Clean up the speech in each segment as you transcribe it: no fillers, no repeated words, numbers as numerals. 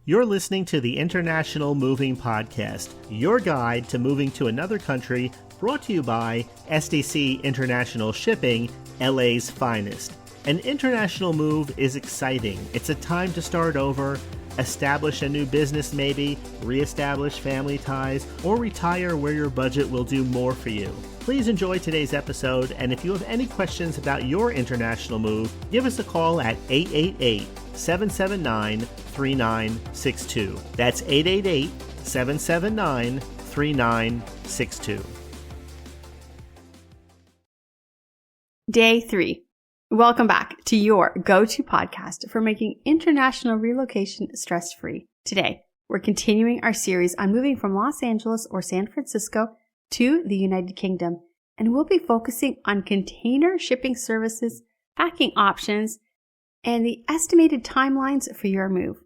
You're listening to the International Moving Podcast, your guide to moving to another country, brought to you by SDC International Shipping, LA's finest. An international move is exciting. It's a time to start over, establish a new business maybe, reestablish family ties, or retire where your budget will do more for you. Please enjoy today's episode, and if you have any questions about your international move, give us a call at 888-779-3962. That's 888-779-3962. Day 3. Welcome back to your go-to podcast for making international relocation stress-free. Today, we're continuing our series on moving from Los Angeles or San Francisco to the United Kingdom, and we'll be focusing on container shipping services, packing options, and the estimated timelines for your move.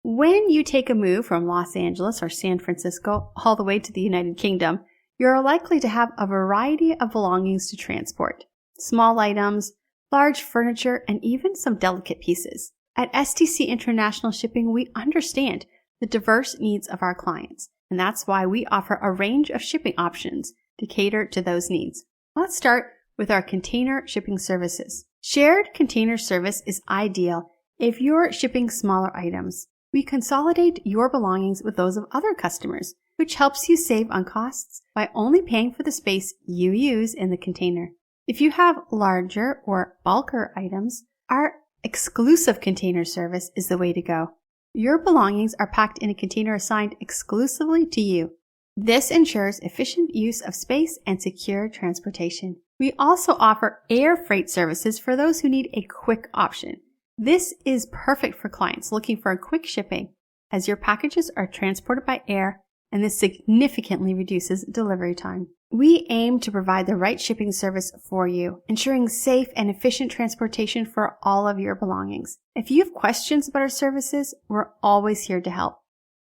When you take a move from Los Angeles or San Francisco all the way to the United Kingdom, you're likely to have a variety of belongings to transport. Small items, large furniture, and even some delicate pieces. At SDC International Shipping, we understand the diverse needs of our clients, and that's why we offer a range of shipping options to cater to those needs. Let's start with our container shipping services. Shared container service is ideal if you're shipping smaller items. We consolidate your belongings with those of other customers, which helps you save on costs by only paying for the space you use in the container. If you have larger or bulker items, our exclusive container service is the way to go. Your belongings are packed in a container assigned exclusively to you. This ensures efficient use of space and secure transportation. We also offer air freight services for those who need a quick option. This is perfect for clients looking for a quick shipping, as your packages are transported by air, and this significantly reduces delivery time. We aim to provide the right shipping service for you, ensuring safe and efficient transportation for all of your belongings. If you have questions about our services, we're always here to help.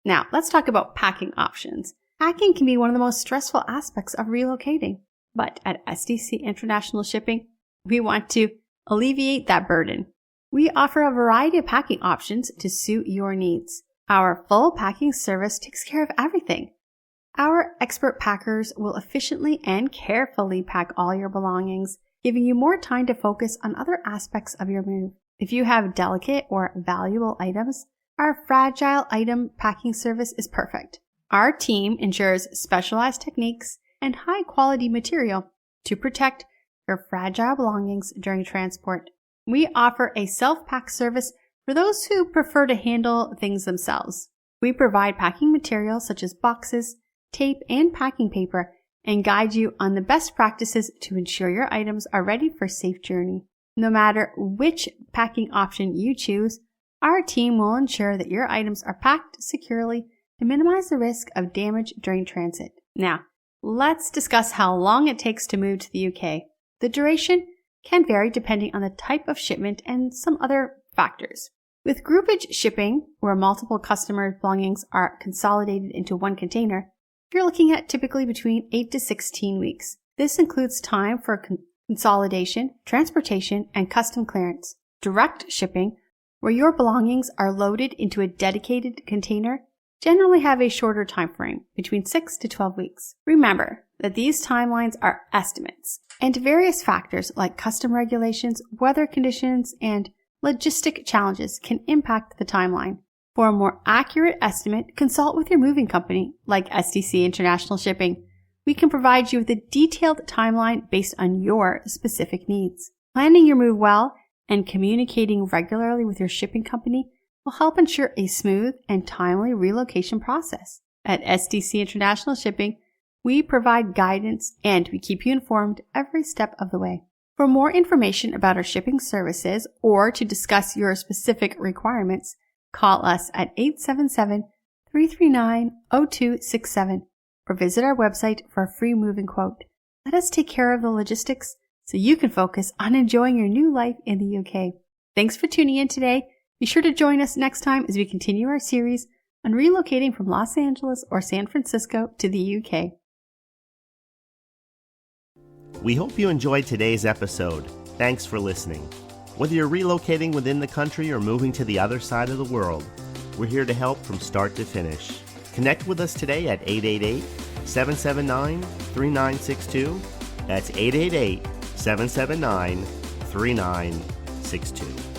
Now, let's talk about packing options. Packing can be one of the most stressful aspects of relocating, but at SDC International Shipping, we want to alleviate that burden. We offer a variety of packing options to suit your needs. Our full packing service takes care of everything. Our expert packers will efficiently and carefully pack all your belongings, giving you more time to focus on other aspects of your move. If you have delicate or valuable items, our fragile item packing service is perfect. Our team ensures specialized techniques and high-quality material to protect your fragile belongings during transport. We offer a self-pack service for those who prefer to handle things themselves. We provide packing materials such as boxes, tape, and packing paper, and guide you on the best practices to ensure your items are ready for a safe journey. No matter which packing option you choose, our team will ensure that your items are packed securely to minimize the risk of damage during transit. Now, let's discuss how long it takes to move to the UK. The duration can vary depending on the type of shipment and some other factors. With groupage shipping, where multiple customers' belongings are consolidated into one container, you're looking at typically between 8 to 16 weeks. This includes time for consolidation, transportation, and custom clearance. Direct shipping, where your belongings are loaded into a dedicated container, generally have a shorter time frame, between 6 to 12 weeks. Remember that these timelines are estimates, and various factors like custom regulations, weather conditions, and logistic challenges can impact the timeline. For a more accurate estimate, consult with your moving company, like SDC International Shipping. We can provide you with a detailed timeline based on your specific needs. Planning your move well and communicating regularly with your shipping company will help ensure a smooth and timely relocation process. At SDC International Shipping, we provide guidance and we keep you informed every step of the way. For more information about our shipping services or to discuss your specific requirements, call us at 877-339-0267 or visit our website for a free moving quote. Let us take care of the logistics so you can focus on enjoying your new life in the UK. Thanks for tuning in today. Be sure to join us next time as we continue our series on relocating from Los Angeles or San Francisco to the UK. We hope you enjoyed today's episode. Thanks for listening. Whether you're relocating within the country or moving to the other side of the world, We're here to help from start to finish. Connect with us today at 888-779-3962. That's 888-779-3962.